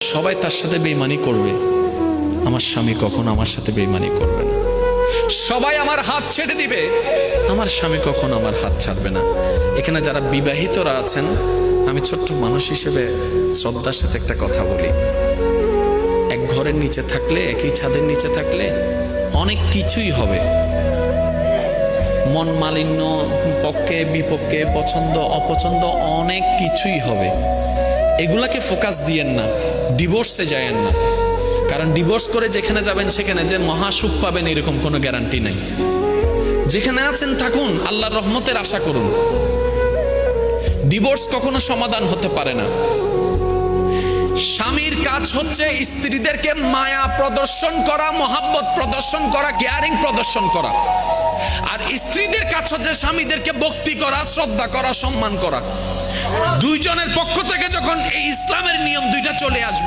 সবাই তার সাথে বেঈমানি করবে, আমার স্বামী কখনো আমার সাথে বেঈমানি করবে না। সবাই আমার হাত ছেড়ে দিবে, আমার স্বামী কখনো আমার হাত ছাড়বে না। এখানে যারা বিবাহিতরা আছেন, আমি ছোট্ট মানুষ হিসেবে শ্রদ্ধার সাথে একটা কথা বলি। এক ঘরের নিচে থাকলে, একই ছাদের নিচে থাকলে অনেক কিছুই হবে। মন মালিন্য, পক্ষে বিপক্ষে, পছন্দ অপছন্দ অনেক কিছুই হবে। এগুলাকে ফোকাস দিয়েন না, ডিভোর্সে যায়েন না। কারণ ডিভোর্স করে যেখানে যাবেন সেখানে যে মহাসুখ পাবেন এরকম কোনো গ্যারান্টি নাই। যেখানে আছেন থাকুন, আল্লাহর রহমতের আশা করুন। ডিভোর্স কখনো সমাধান হতে পারে না। স্বামীর কাজ হচ্ছে স্ত্রীদেরকে মায়া প্রদর্শন করা, মহাব্বত প্রদর্শন করা, কেয়ারিং প্রদর্শন করা। আর স্ত্রীদের কাজ হচ্ছে স্বামীদেরকে ভক্তি করা, শ্রদ্ধা করা, সম্মান করা। দুইজনের পক্ষ থেকে যখন এই ইসলামের নিয়ম দুইটা চলে আসবে,